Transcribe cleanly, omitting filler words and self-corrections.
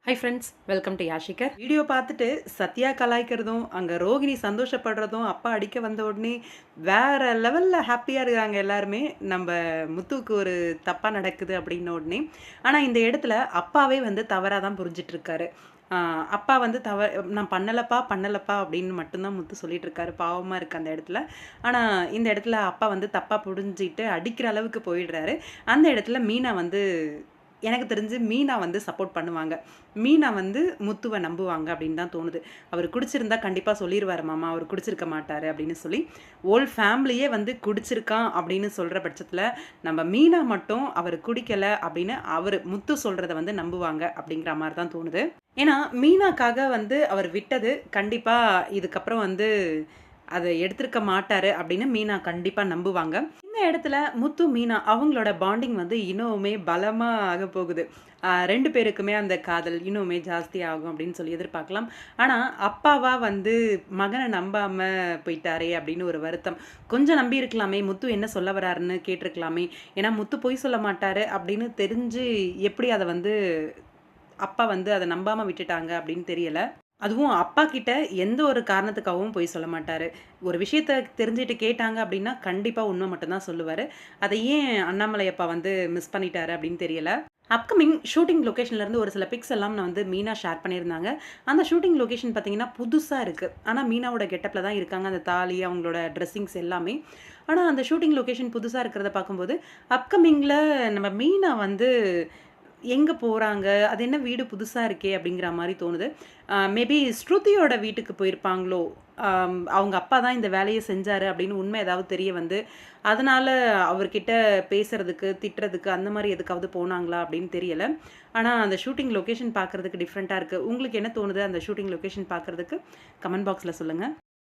High friends, welcome to Yashikar. Video பார்த்துட்டு சத்யா கலாய்க்கிறதும், அங்கே ரோகிணி சந்தோஷப்படுறதும், அப்பா அடிக்க வந்த உடனே வேற லெவலில் ஹாப்பியாக இருக்காங்க எல்லாருமே. நம்ம முத்துவுக்கு ஒரு தப்பாக நடக்குது அப்படின்ன உடனே. ஆனால் இந்த இடத்துல அப்பாவே வந்து தவறாக தான் புரிஞ்சிட்டு இருக்காரு. அப்பா வந்து நான் பண்ணலப்பா அப்படின்னு மட்டும்தான் முத்து சொல்லிட்டு இருக்காரு. பாவமாக இருக்குது அந்த இடத்துல. ஆனால் இந்த இடத்துல அப்பா வந்து தப்பாக புரிஞ்சிட்டு அடிக்கிற அளவுக்கு போயிடுறாரு. அந்த இடத்துல மீனா வந்து எனக்கு தெரிஞ்சு மீனா வந்து சப்போர்ட் பண்ணுவாங்க. மீனா வந்து முத்துவை நம்புவாங்க அப்படின்னு தான் தோணுது. அவர் குடிச்சிருந்தா கண்டிப்பாக சொல்லிடுவார் மாமா, அவர் குடிச்சிருக்க மாட்டார் அப்படின்னு சொல்லி. ஓல் ஃபேமிலியே வந்து குடிச்சிருக்கான் அப்படின்னு சொல்கிற பட்சத்தில் நம்ம மீனா மட்டும் அவர் குடிக்கலை அப்படின்னு அவர் முத்து சொல்கிறத வந்து நம்புவாங்க அப்படிங்கிற மாதிரி தான் தோணுது. ஏன்னா மீனாக்காக வந்து அவர் விட்டது கண்டிப்பாக இதுக்கப்புறம் வந்து அதை எடுத்திருக்க மாட்டாரு அப்படின்னு மீனா கண்டிப்பாக நம்புவாங்க. இந்த இடத்துல முத்து மீனா அவங்களோட பாண்டிங் வந்து இன்னுமே பலமாக ஆக போகுது. 2 பேருக்குமே அந்த காதல் இன்னுமே ஜாஸ்தி ஆகும் அப்படின்னு சொல்லி எதிர்பார்க்கலாம். ஆனால் அப்பாவா வந்து மகனை நம்பாம போயிட்டாரே அப்படின்னு ஒரு வருத்தம். கொஞ்சம் நம்பி இருக்கலாமே, முத்து என்ன சொல்ல வராருன்னு கேட்டிருக்கலாமே. ஏன்னா முத்து பொய் சொல்ல மாட்டாரு அப்படின்னு தெரிஞ்சு எப்படி அதை வந்து அப்பா வந்து அதை நம்பாம விட்டுட்டாங்க அப்படின்னு தெரியல. அதுவும் அப்பா கிட்ட எந்த ஒரு காரணத்துக்காகவும் பொய் சொல்ல மாட்டாரு. ஒரு விஷயத்த தெரிஞ்சுட்டு கேட்டாங்க அப்படின்னா, கண்டிப்பா உண்மை மட்டும் தான் சொல்லுவாரு. அதை ஏன் அண்ணாமலை அப்பா வந்து மிஸ் பண்ணிட்டாரு அப்படின்னு தெரியல. அப்கமிங் ஷூட்டிங் லொகேஷன்லேருந்து ஒரு சில பிக்ஸ் எல்லாம் நான் வந்து மீனா ஷேர் பண்ணியிருந்தாங்க. அந்த ஷூட்டிங் லொகேஷன் பார்த்தீங்கன்னா புதுசா இருக்கு. ஆனா மீனாவோட கெட்டப்ல தான் இருக்காங்க. அந்த தாலி, அவங்களோட ட்ரெஸ்ஸிங்ஸ் எல்லாமே. ஆனா அந்த ஷூட்டிங் லொகேஷன் புதுசா இருக்கிறத பார்க்கும்போது, அப்கமிங்ல நம்ம மீனா வந்து எங்க போறாங்க? அது என்ன வீடு புதுசா இருக்கே! அப்படிங்கிற மாரி தோணுது. மேபி ஸ்ருதியோட வீட்டுக்கு போயிருப்பாங்களோ! அவங்க அப்பா தான் இந்த வேலைய செஞ்சாரு அப்படின்னு உண்மை ஏதாவது தெரிய வந்து, அதனால அவர்கிட்ட பேசுறதுக்கு, திட்டுறதுக்கு அந்த மாரி எதுக்காவது போனாங்களா அப்படின்னு தெரியல. ஆனா அந்த ஷூட்டிங் லொகேஷன் பார்க்கறதுக்கு டிஃப்ரெண்ட்டா இருக்கு. உங்களுக்கு என்ன தோணுது அந்த ஷூட்டிங் லொகேஷன் பார்க்கறதுக்கு? கமெண்ட் பாக்ஸ்ல சொல்லுங்க.